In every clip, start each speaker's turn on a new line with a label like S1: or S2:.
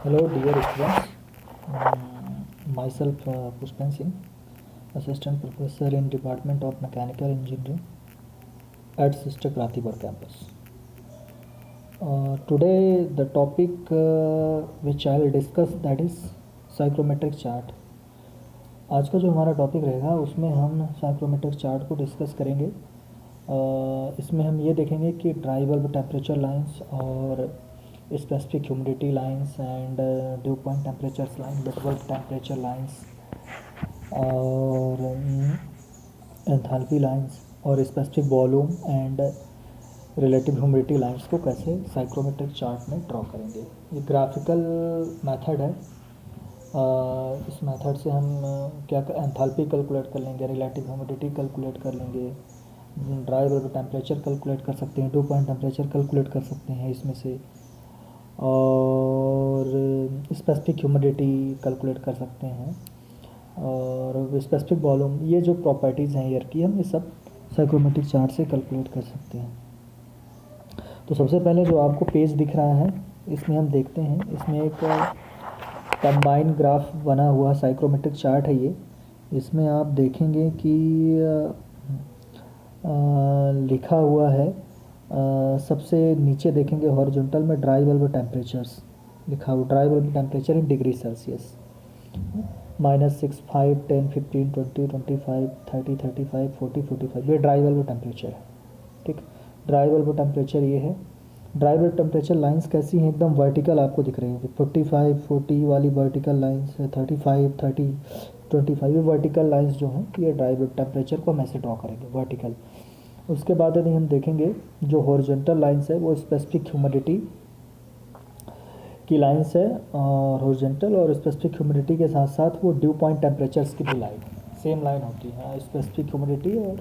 S1: Hello, dear students. Myself, Pushpan Singh, Assistant Professor in Department of Mechanical Engineering at Sister Kratibad campus. Today, the topic which I will discuss, that is psychrometric chart. आज का जो हमारा topic रहेगा उसमें हम psychrometric chart को discuss करेंगे. इसमें हम ये देखेंगे कि ड्राई बल्ब टेम्परेचर लाइंस और specific humidity lines and due point temperatures line, wet bulb temperature lines और एंथैल्पी लाइंस और specific volume and relative humidity lines को कैसे साइक्रोमेट्रिक चार्ट में ड्रॉ करेंगे. ये ग्राफिकल मेथड है. इस मेथड से हम क्या एंथैल्पी कैलकुलेट कर लेंगे, रिलेटिव ह्यूमिडिटी कैलकुलेट कर लेंगे, ड्राई बल्ब टेम्परेचर कैलकुलेट कर सकते हैं, ड्यू पॉइंट टेम्परेचर कैलकुलेट कर सकते हैं इसमें से, और स्पेसिफिक ह्यूमिडिटी कैलकुलेट कर सकते हैं और स्पेसिफिक वॉल्यूम. ये जो प्रॉपर्टीज़ हैं एयर की, हम ये सब साइक्रोमेट्रिक चार्ट से कैलकुलेट कर सकते हैं. तो सबसे पहले जो आपको पेज दिख रहा है इसमें हम देखते हैं, इसमें एक कंबाइन ग्राफ बना हुआ साइक्रोमेट्रिक चार्ट है ये. इसमें आप देखेंगे कि लिखा हुआ है, सबसे नीचे देखेंगे हॉरिजॉन्टल में ड्राई बल्ब टेम्परेचर्स लिखा हुआ, dry bulb temperature in degree Celsius, -6, 5, 10, 15, 20, 25, 30, 35, 40, 45. ये ड्राई बल्ब टेम्परेचर है. ठीक, ड्राई बल्ब टेम्परेचर ये है. ड्राई बल्ब टेम्परेचर लाइंस कैसी हैं, एकदम वर्टिकल आपको दिख रही होगी. 45, 40 वाली वर्टिकल लाइंस है, 35, 30, 25 ये वर्टिकल लाइंस जो हैं, ये ड्राई बल्ब टेम्परेचर को हम ऐसे ड्रॉ करेंगे वर्टिकल. उसके बाद यदि हम देखेंगे जो हॉरिजॉन्टल लाइंस है वो स्पेसिफिक ह्यूमिडिटी की लाइंस है, और हॉरिजॉन्टल और स्पेसिफिक ह्यूमिडिटी के साथ साथ वो ड्यू पॉइंट टेम्परेचर्स की भी लाइन सेम लाइन होती है, स्पेसिफिक ह्यूमिडिटी और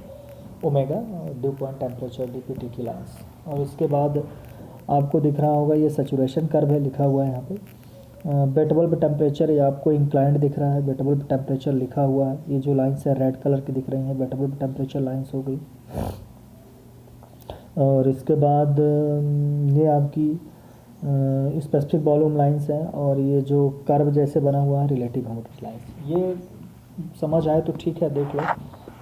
S1: omega due point temperature DPT की लाइंस. और उसके बाद आपको दिख रहा होगा ये सैचुरेशन कर्व है, लिखा हुआ है यहाँ पे. वेट बल्ब टेम्परेचर ये आपको इंक्लाइंड दिख रहा है, वेट बल्ब टेम्परेचर लिखा हुआ है. ये जो लाइंस है रेड कलर की दिख रही हैं, वेट बल्ब टेम्परेचर लाइंस हो गई. और इसके बाद ये आपकी स्पेसिफिक वॉल्यूम लाइंस हैं, और ये जो कर्व जैसे बना हुआ है रिलेटिव ह्यूमिडिटी लाइंस. ये समझ आए तो ठीक है, देख लो.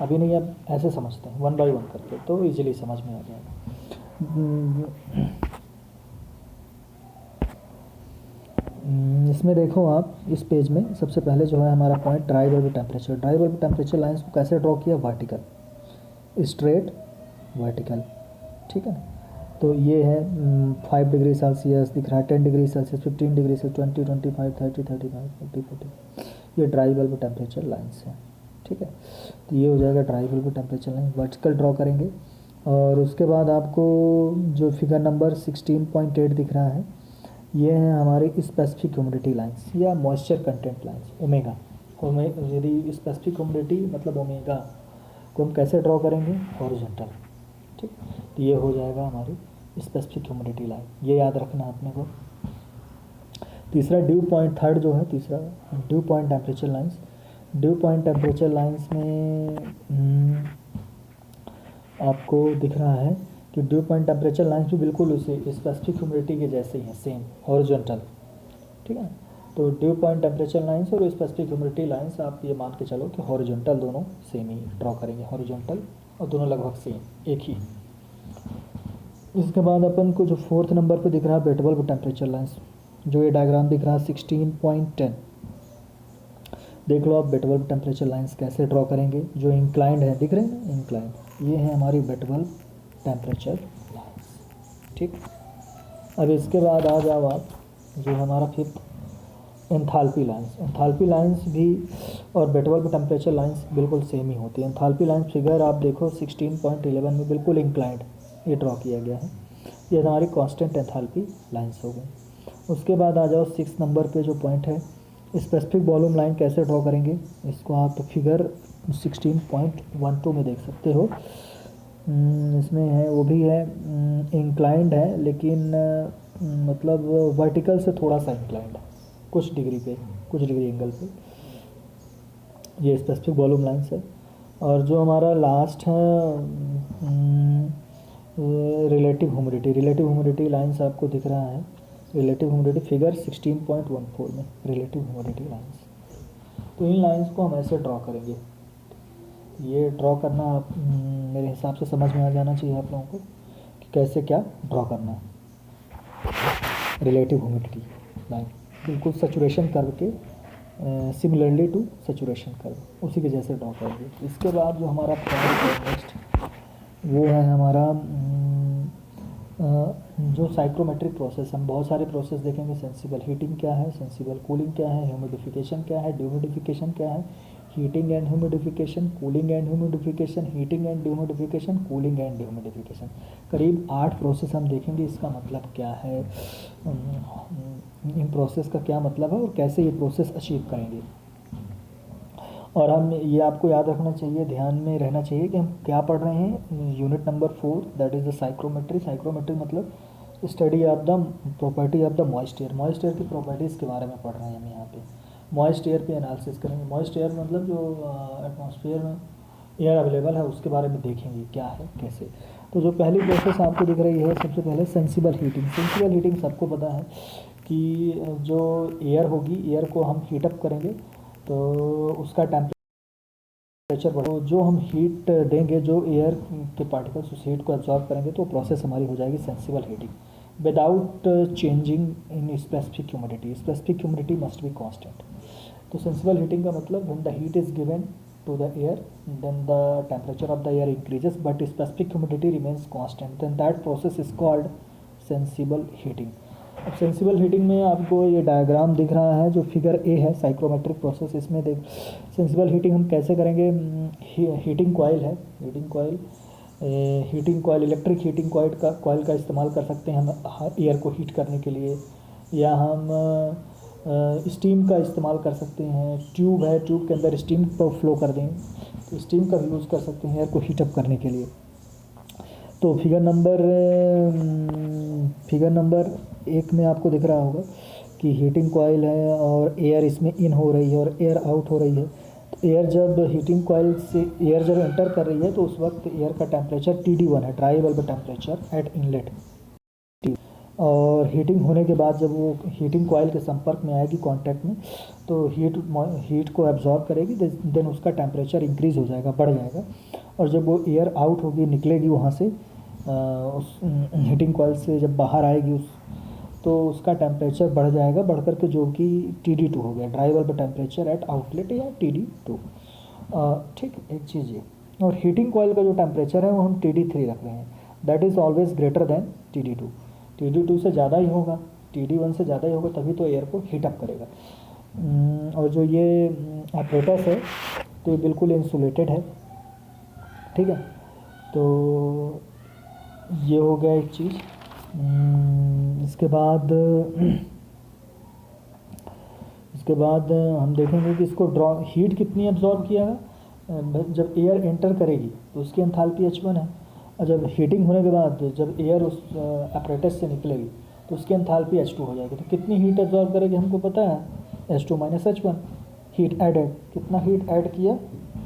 S1: अभी नहीं, अब ऐसे समझते हैं वन बाय वन करके तो इजीली समझ में आ जाएगा. इसमें देखो आप इस पेज में सबसे पहले जो है हमारा point dry bulb temperature. Dry bulb temperature lines को कैसे ड्रॉ किया, वर्टिकल, स्ट्रेट वर्टिकल. ठीक है, तो ये है 5 डिग्री सेल्सियस दिख रहा है, 10 डिग्री सेल्सियस, 15 डिग्री सेल्सियस, 20, 25, 30, 35, 40, 40. ये ड्राई बल्ब टेम्परेचर लाइंस है. ठीक है, तो ये हो जाएगा dry bulb temperature line, vertical draw करेंगे. और उसके बाद आपको जो फिगर नंबर 16.8 दिख रहा है, ये है हमारी स्पेसिफिक ह्यूमिडिटी लाइंस या मॉइस्चर कंटेंट लाइंस, ओमेगा. यदि स्पेसिफिक ह्यूमिडिटी मतलब ओमेगा को हम कैसे ड्रॉ करेंगे, हॉरिजॉन्टल. ठीक, तो ये हो जाएगा हमारी स्पेसिफिक ह्यूमिडिटी लाइन, ये याद रखना अपने को. तीसरा ड्यू पॉइंट, थर्ड जो है तीसरा due point temperature lines. Due point temperature lines में आपको दिख रहा है कि ड्यू पॉइंट टेम्परेचर लाइंस भी बिल्कुल उसी स्पेसिफिक ह्यूमिडिटी के जैसे ही हैं, सेम हॉरिजॉन्टल. ठीक है, तो ड्यू पॉइंट टेम्परेचर लाइंस और स्पेसिफिक ह्यूमिडिटी लाइंस आप ये मान के चलो कि हॉरिजॉन्टल दोनों सेम ही ड्रॉ करेंगे, हॉरिजॉन्टल और दोनों लगभग सेम एक ही. इसके बाद अपन को जो फोर्थ नंबर पे दिख रहा है वेट बल्ब टेम्परेचर लाइंस, जो ये डायग्राम दिख रहा है 16.10. देख लो आप वेट बल्ब टेम्परेचर लाइंस कैसे ड्रॉ करेंगे, जो इंक्लाइंड है, दिख रहे हैं ना इंक्लाइंड, ये है हमारी वेट बल्ब टेम्परेचर लाइंस. ठीक, अब इसके बाद आ जाओ आप जो हमारा fifth enthalpy lines. Enthalpy lines भी और वेट बल्ब टेम्परेचर लाइंस बिल्कुल सेम ही होती है. एंथैल्पी लाइंस फिगर आप देखो 16.11 में बिल्कुल इंक्लाइंड ये ड्रॉ किया गया है. ये हमारी कांस्टेंट एंथैल्पी लाइंस हो गई. उसके बाद आ जाओ 6 नंबर पे जो पॉइंट है, स्पेसिफिक वॉल्यूम लाइन कैसे ड्रॉ करेंगे. इसको आप फिगर 16.12 में देख सकते हो. इसमें है वो भी है इंक्लाइंड है, लेकिन मतलब वर्टिकल से थोड़ा सा इंक्लाइंड है, कुछ डिग्री एंगल पे. ये स्पेसिफिक वॉल्यूम लाइंस है. और जो हमारा लास्ट है रिलेटिव ह्यूमिडिटी लाइंस आपको दिख रहा है. रिलेटिव ह्यूमिडिटी फिगर 16.14 में रिलेटिव ह्यूमिडिटी लाइंस। तो इन लाइंस को हम ऐसे ड्रॉ करेंगे। ये ड्रॉ करना मेरे हिसाब से समझ में आ जाना चाहिए आप लोगों को कि कैसे क्या ड्रॉ करना है। रिलेटिव ह्यूमिडिटी लाइन बिल्कुल सैचुरेशन कर्व के सिमिलरली टू सैचुरेशन कर्व उसी के जैसे ड्रॉ करेंगे। इसके बाद जो हमारा पॉइंट है नेक्स्ट वो है हमारा जो साइक्रोमेट्रिक प्रोसेस। हम बहुत सारे प्रोसेस देखेंगे। सेंसिबल हीटिंग क्या है, सेंसिबल कूलिंग क्या है, ह्यूमिडिफिकेशन क्या है, ड्यूमिडिफिकेशन क्या है, heating and humidification, cooling and humidification, heating and dehumidification, cooling and humidification. करीब 8 प्रोसेस हम देखेंगे। इसका मतलब क्या है, इन प्रोसेस का क्या मतलब है और कैसे ये प्रोसेस अचीव करेंगे। और हम ये आपको याद रखना चाहिए, ध्यान में रहना चाहिए कि हम क्या पढ़ रहे हैं। Unit number 4 that is the psychrometry. Psychrometry मतलब study of the property of the moist air. Moist air की प्रॉपर्टीज़ के बारे में पढ़ रहे हैं हम यहाँ पे। मॉइस्ट एयर पे एनालिसिस करेंगे। मॉइस्ट एयर मतलब जो एटमॉस्फेयर में एयर अवेलेबल है उसके बारे में देखेंगे क्या है कैसे। तो जो पहली प्रोसेस आपको दिख रही है सबसे पहले सेंसिबल हीटिंग। सेंसिबल हीटिंग सबको पता है कि जो एयर होगी, एयर को हम हीटअप करेंगे तो उसका टेम्परेचर बढ़े। तो जो हम हीट देंगे, जो एयर के पार्टिकल्स उस हीट को एब्जॉर्ब करेंगे तो प्रोसेस हमारी हो जाएगी sensible heating without changing in specific humidity. Specific humidity must be constant. तो सेंसिबल हीटिंग का मतलब when the heat is given to the air then the temperature of the air increases but specific humidity remains constant, then that process is called sensible heating. अब sensible heating में आपको ये diagram दिख रहा है जो फिगर ए है, psychrometric process. इसमें देख सेंसिबल हीटिंग हम कैसे करेंगे। हीटिंग कॉइल है, heating coil electric heating coil का इस्तेमाल कर सकते हैं हम एयर को हीट करने के लिए, या हम स्टीम का इस्तेमाल कर सकते हैं। ट्यूब है, ट्यूब के अंदर स्टीम को फ्लो कर दें तो स्टीम का भी यूज़ कर सकते हैं एयर को हीटअप करने के लिए। तो फिगर नंबर 1 में आपको दिख रहा होगा कि हीटिंग कॉइल है और एयर इसमें इन हो रही है और एयर आउट हो रही है। तो एयर जब हीटिंग कॉइल से एयर जब एंटर कर रही है तो उस वक्त एयर का टेम्परेचर TD1 है, dry bulb temperature at inlet. और हीटिंग होने के बाद जब वो हीटिंग कॉइल के संपर्क में आएगी, कांटेक्ट में, तो हीट को एब्जॉर्ब करेगी, देन उसका टेम्परेचर इंक्रीज़ हो जाएगा, बढ़ जाएगा। और जब वो एयर आउट होगी, निकलेगी वहाँ से उस हीटिंग कॉइल से जब बाहर आएगी तो उसका टेम्परेचर बढ़ जाएगा, बढ़ कर के जो कि TD2 हो गया, dry bulb temperature at outlet या TD2। ठीक, एक चीज़ ये। और हीटिंग कॉइल का जो टेम्परेचर है वो हम TD3 रख रहे हैं, that is always greater than TD2। TD2 से ज़्यादा ही होगा, TD1 से ज़्यादा ही होगा, तभी तो एयर को हीटअप करेगा। और जो ये apparatus है तो ये बिल्कुल इंसुलेटेड है, ठीक है। तो ये हो गया एक चीज़। इसके बाद हम देखेंगे कि इसको हीट कितनी एब्जॉर्ब किया। जब एयर एंटर करेगी तो उसकी एंथैल्पी H1 है, और जब हीटिंग होने के बाद जब एयर उस apparatus से निकलेगी तो उसकी एंथैल्पी H2 हो जाएगी। तो कितनी हीट एब्जॉर्ब करेगी हमको पता है, H2 - H1। हीट एडेड, कितना हीट ऐड किया,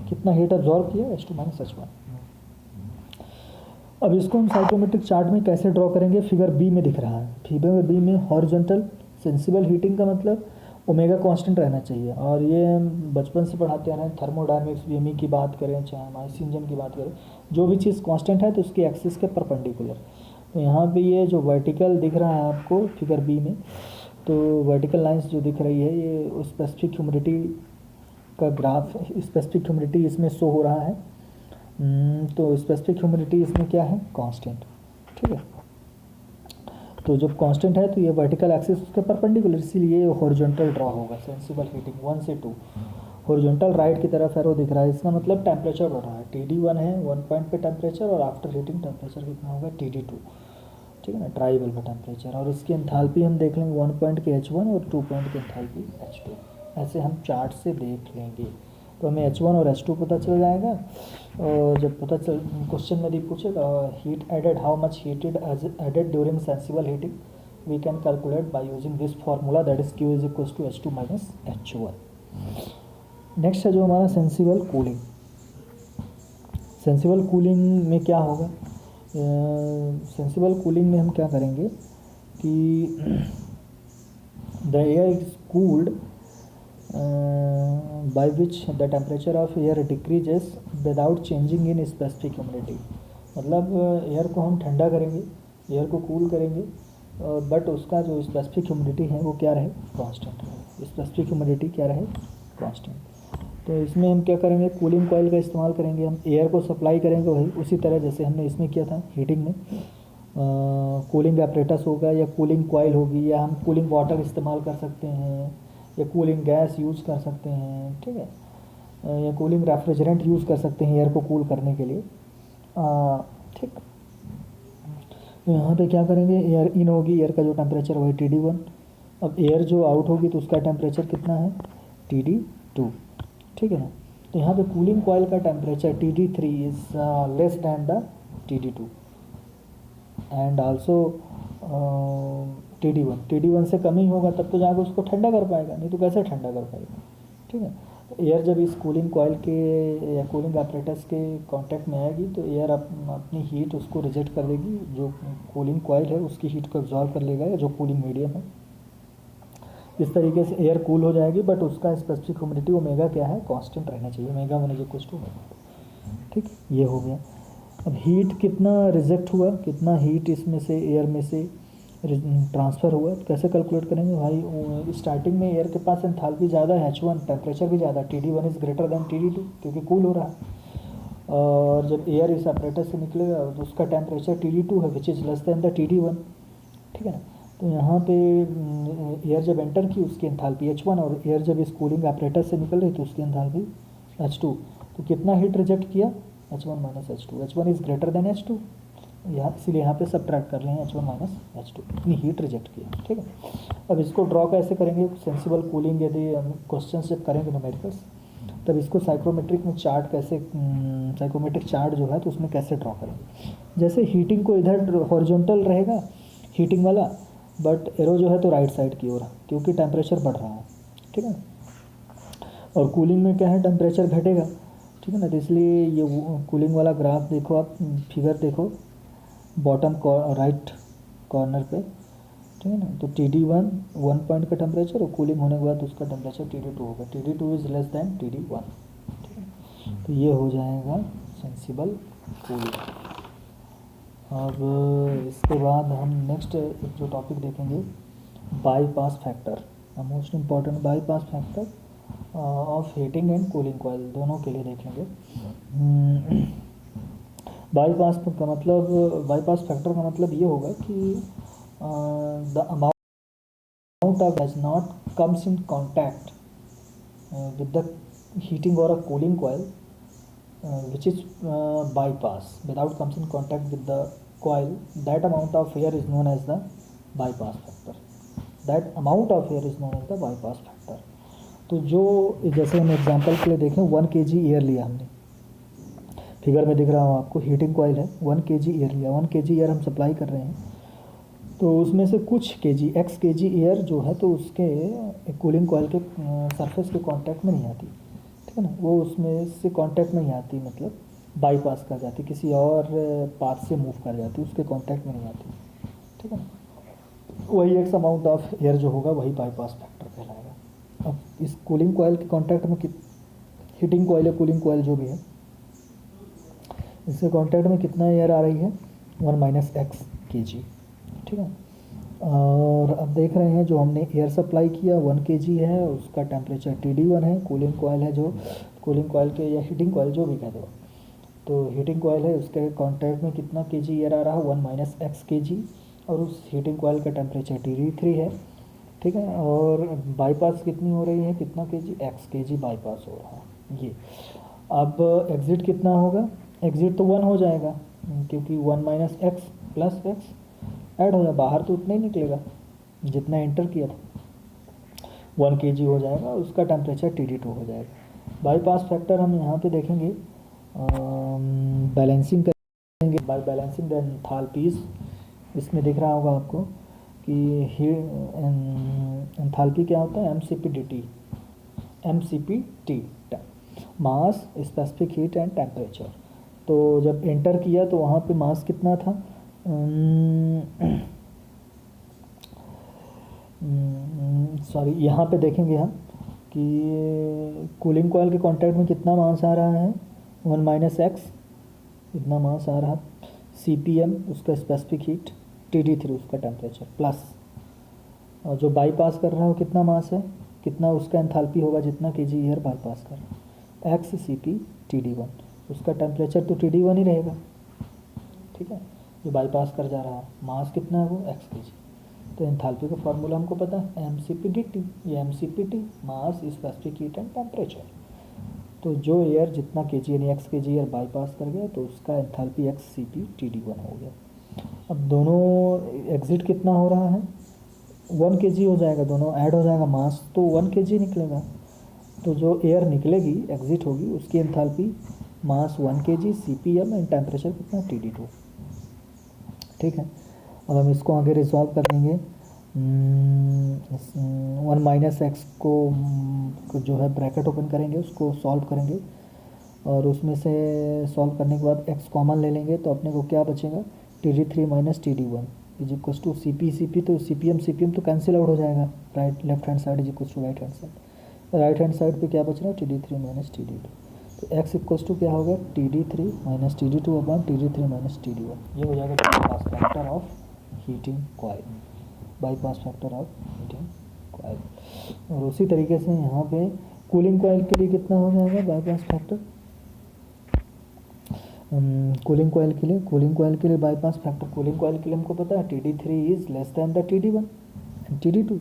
S1: कितना हीट एब्जॉर्ब किया, H2 - H1। अब इसको हम साइक्रोमेट्रिक चार्ट में कैसे ड्रॉ करेंगे, फिगर बी में दिख रहा है। फिगर बी में हॉरिजॉन्टल सेंसिबल हीटिंग का मतलब ओमेगा कांस्टेंट रहना चाहिए। और ये हम बचपन से पढ़ाते आ रहे हैं, थर्मोडायनेमिक्स, VME की बात करें चाहे हम IC इंजन की बात करें, जो भी चीज़ कांस्टेंट है तो उसकी एक्सिस के परपेंडिकुलर। तो यहाँ पे ये जो वर्टिकल दिख रहा है आपको फिगर बी में, तो वर्टिकल लाइंस जो दिख रही है ये स्पेसिफिक ह्यूमिडिटी का ग्राफ, स्पेसिफिक ह्यूमिडिटी इसमें शो हो रहा है। तो स्पेसिफिक ह्यूमिडिटी इसमें क्या है, कांस्टेंट, ठीक है। तो जब कांस्टेंट है तो ये वर्टिकल एक्सिस उसके परपेंडिकुलर, इसीलिए हॉरिजॉन्टल ड्रॉ होगा। सेंसिबल हीटिंग 1 से 2 हॉरिजॉन्टल राइट की तरफ एरो दिख रहा है, इसका मतलब टेम्परेचर बढ़ रहा है। TD1 है 1 पॉइंट पे टेम्परेचर, और आफ्टर हीटिंग टेम्परेचर कितना होगा, TD2, ठीक है ना, ड्राई बल्ब टेम्परेचर। और इसकी एंथैल्पी हम देख लेंगे 1 पॉइंट के H1 और 2 पॉइंट की एंथैल्पी H2। ऐसे हम चार्ट से देख लेंगे तो हमें H1 और H2 पता चल जाएगा। और जब क्वेश्चन में भी पूछेगा heat added, how much heat added during sensible heating, we can calculate by using this formula, that is Q = H2 - H1। Next है जो हमारा सेंसिबल कूलिंग। सेंसिबल कूलिंग में क्या होगा, सेंसिबल कूलिंग में हम क्या करेंगे कि the air is cooled by which the temperature of air decreases without changing in specific humidity. मतलब एयर को हम ठंडा करेंगे, एयर को कूल करेंगे, बट उसका जो स्पेसिफिक ह्यूमिडिटी है वो क्या रहे, कांस्टेंट रहे। स्पेसिफिक ह्यूमिडिटी क्या रहे, कांस्टेंट। तो इसमें हम क्या करेंगे, कूलिंग कॉइल का इस्तेमाल करेंगे, हम एयर को सप्लाई करेंगे वही उसी तरह जैसे हमने इसमें किया था हीटिंग में। कूलिंग एपरेटस होगा या कूलिंग कॉइल होगी, या हम कूलिंग वाटर इस्तेमाल कर सकते हैं, या कूलिंग गैस यूज़ कर सकते हैं, ठीक है, या कूलिंग रेफ्रिजरेंट यूज़ कर सकते हैं एयर को कूल करने के लिए, ठीक। तो यहाँ पे क्या करेंगे, एयर इन होगी, एयर का जो टेम्परेचर वही TD1। अब एयर जो आउट होगी तो उसका टेम्परेचर कितना है, TD2, ठीक है ना। तो यहाँ पे कूलिंग कॉइल का temperature TD3 is less than the TD2 and also TD1 से कम ही होगा तब तो जाकर उसको ठंडा कर पाएगा, नहीं तो कैसे ठंडा कर पाएगा, ठीक है। तो एयर जब इस कूलिंग कॉइल के या कूलिंग एपरेटस के कांटेक्ट में आएगी तो एयर अपनी हीट उसको रिजेक्ट कर देगी, जो कूलिंग कॉइल है उसकी हीट को एब्जॉर्व कर लेगा, या जो कूलिंग मीडियम है। इस तरीके से एयर कूल हो जाएगी, बट उसका स्पेसिफिक ह्यूमिडिटी ओमेगा क्या है, कांस्टेंट रहना चाहिए, omega one is equal to, ठीक। ये हो गया। अब हीट कितना रिजेक्ट हुआ, कितना हीट इसमें से एयर में से ट्रांसफ़र हुआ, तो कैसे कैलकुलेट करेंगे भाई। स्टार्टिंग में एयर के पास एंथैल्पी ज़्यादा है, H1 टेम्परेचर भी ज़्यादा, TD1 is greater than TD2 क्योंकि कूल हो रहा है। और जब एयर इस एपरेटस से निकलेगा तो उसका टेम्परेचर TD2 है which is less than the TD1, ठीक है ना। तो यहाँ पे एयर जब एंटर की उसकी एंथैल्पी H1, और एयर जब इस कूलिंग एपरेटस से निकल रही तो उसकी एंथैल्पी H2। तो कितना हीट रिजेक्ट किया, H1 minus H2, H1 is greater than H2, यहाँ इसीलिए यहाँ पे सब्ट्रैक्ट कर रहे हैं, H1 माइनस H2, इतनी हीट रिजेक्ट किया, ठीक है। अब इसको ड्रॉ कैसे करेंगे, सेंसिबल कूलिंग यदि क्वेश्चन जब करेंगे न्यूमेरिकल्स, तब इसको साइक्रोमेट्रिक में चार्ट कैसे, साइक्रोमेट्रिक चार्ट जो है तो उसमें कैसे ड्रॉ करेंगे। जैसे हीटिंग को इधर हॉरिजॉन्टल रहेगा हीटिंग वाला, बट एरो जो है तो राइट साइड की ओर क्योंकि टेम्परेचर बढ़ रहा है, ठीक है। और कूलिंग में क्या है, टेम्परेचर घटेगा, ठीक है ना। तो इसलिए ये कूलिंग वाला ग्राफ देखो, आप फिगर देखो बॉटम राइट कॉर्नर पे, ठीक है ना। तो TD1 1 पॉइंट का टेम्परेचर, और कूलिंग होने के बाद उसका टेम्परेचर TD2 होगा, TD2 is less than TD1, ठीक है। तो ये हो जाएगा सेंसिबल कूलिंग। अब इसके बाद हम नेक्स्ट जो टॉपिक देखेंगे, bypass factor, most important bypass factor of heating and cooling coil, दोनों के लिए देख लेंगे। बाईपास का मतलब, बाईपास फैक्टर का मतलब ये होगा कि the amount of does not comes in contact with the heating और a cooling coil which is bypass without comes in contact with the coil, that amount of air is known as the bypass factor, that amount of air is known as the bypass factor। तो जो जैसे हम example के लिए देखें 1 kg air लिया हमने, figure में दिख रहा हो आपको, हीटिंग कॉइल है, 1 kg एयर लिया, 1 kg एयर हम सप्लाई कर रहे हैं, तो उसमें से कुछ x kg एयर जो है तो उसके कूलिंग कॉइल के सरफेस के कांटेक्ट में नहीं आती, ठीक है ना, वो उसमें से कांटेक्ट में नहीं आती, मतलब बाईपास कर जाती, किसी और पाथ से मूव कर जाती, उसके कांटेक्ट में नहीं आती, ठीक है ना। वही एक्स अमाउंट ऑफ एयर जो होगा वही बाईपास फैक्टर कहलाएगा। अब इस कूलिंग कॉइल के कांटेक्ट में हीटिंग कॉइल या कूलिंग कॉइल जो भी है, इसके कांटेक्ट में कितना एयर आ रही है, 1 माइनस x kg, ठीक है। और अब देख रहे हैं जो हमने एयर सप्लाई किया 1 kg है, उसका टेम्परेचर TD1 है, कूलिंग कॉइल है जो कूलिंग कॉइल के या हीटिंग कॉइल जो भी कह दो, तो हीटिंग कॉइल है उसके कांटेक्ट में कितना kg एयर आ रहा है, 1 माइनस x kg, और उस हीटिंग कॉइल का टेम्परेचर TD3 है, ठीक है। और बाईपास कितनी हो रही है, कितना kg, x kg बाईपास हो रहा है ये। अब एग्ज़िट कितना होगा, एग्ज़िट तो 1 हो जाएगा क्योंकि 1 minus x plus x add हो जाए, बाहर तो उतना ही निकलेगा जितना एंटर किया था, 1 kg हो जाएगा, उसका टेम्परेचर TD2 हो जाएगा। बाईपास फैक्टर हम यहाँ पे देखेंगे, बैलेंसिंग करेंगे बाय बैलेंसिंग द एंथैल्पीज़। इसमें दिख रहा होगा आपको कि एंथैल्पी क्या होता है, MCPT, mass, specific heat and temperature. तो जब एंटर किया तो वहाँ पे मास कितना था, सॉरी, यहाँ पे देखेंगे हम कि कूलिंग कॉइल के कॉन्टैक्ट में कितना मास आ रहा है, 1 माइनस एक्स, इतना मास आ रहा, CPM उसका स्पेसिफिक हीट, TD3 उसका टेम्परेचर, प्लस और जो बाईपास कर रहा है वो कितना मास है, कितना उसका एंथैल्पी होगा जितना kg एयर बाईपास कर रहा है, एक्स CP TD1, उसका टेम्परेचर तो TD1 ही रहेगा, ठीक है, जो बाईपास कर जा रहा है, मास कितना है वो x kg। तो एंथैल्पी का फार्मूला हमको पता है mCp/dT, ये mCp/T mass specific heat and temperature. तो जो एयर जितना kg यानी x kg एयर बाईपास कर गया तो उसका एंथैल्पी x CP TD1 हो गया। अब दोनों एग्जिट कितना हो रहा है, 1 kg हो जाएगा, दोनों ऐड हो जाएगा, मास तो 1 kg निकलेगा। तो जो एयर निकलेगी एग्जिट होगी उसकी enthalpy mass 1 kg, CPM and temperature कितना TD2, ठीक है। अब हम इसको आगे रिजॉल्व कर लेंगे, 1 माइनस एक्स को जो है ब्रैकेट ओपन करेंगे, उसको सॉल्व करेंगे और उसमें से सॉल्व करने के बाद x कॉमन ले लेंगे तो अपने को क्या बचेगा, TD3 minus TD1 is equal to CP तो CPM तो कैंसिल आउट हो जाएगा, right left hand side is equal to right hand side, right hand side पे क्या बच रहा है, TD3 माइनस TD2, तो x इक्व टू क्या हो गया, TD3 minus TD2 upon TD3 minus TD1, ये हो जाएगा bypass factor of heating coil, bypass factor of heating coil. और उसी तरीके से यहाँ पे कूलिंग कॉइल के लिए कितना हो जाएगा बाईपास फैक्टर, कूलिंग कॉइल के लिए बाईपास फैक्टर, कूलिंग कॉइल के लिए हमको पता है TD3 is less than the TD1 and TD2।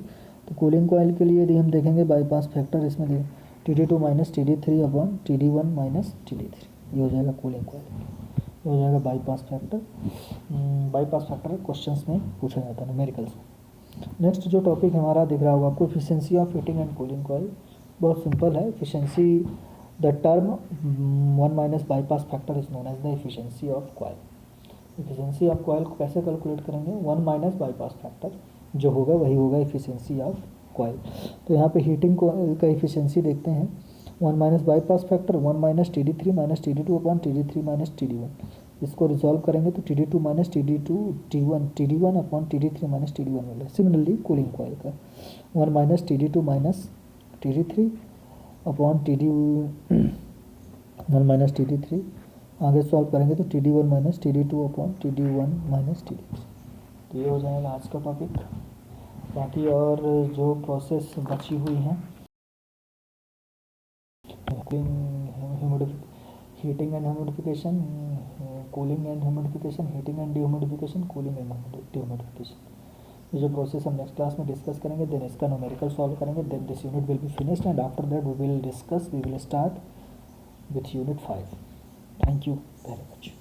S1: तो कूलिंग कॉइल के लिए यदि हम देखेंगे बाईपास फैक्टर, इसमें देखें TD2 minus TD3 upon TD1 minus TD3, ये हो जाएगा कूलिंग कॉइल, ये हो जाएगा bypass factor. Bypass factor questions में पूछा जाता है न्यूमेरिकल्स में। नेक्स्ट जो टॉपिक हमारा दिख रहा होगा आपको, efficiency of heating and cooling coil, बहुत सिंपल है। Efficiency, the term 1 minus bypass factor is known as the efficiency of coil. Efficiency of coil को कैसे कैलकुलेट करेंगे, 1 माइनस बाईपास फैक्टर जो होगा वही होगा एफिशिएंसी ऑफ कॉइल। तो यहाँ पे हीटिंग का एफिशिएंसी देखते हैं, 1 minus bypass factor 1 minus TD3 minus TD2 upon TD3 minus TD1, इसको रिजॉल्व करेंगे तो TD2 minus TD1 upon TD3 minus TD1 मिलेगा। सिमिलरली कूलिंग कॉइल का 1 minus TD2 minus TD3 upon TD1 minus TD3, आगे solve करेंगे तो TD1 minus TD2 upon TD1 minus TD3। तो ये हो जाएगा आज का टॉपिक। बाकी और जो प्रोसेस बची हुई हैं, heating and humidification, cooling and humidification, heating and dehumidification, cooling and dehumidification, ये जो प्रोसेस हम नेक्स्ट क्लास में डिस्कस करेंगे। देन इसका न्यूमेरिकल सॉल्व करेंगे, then this unit will be finished and after that we will start with unit 5। Thank you very much.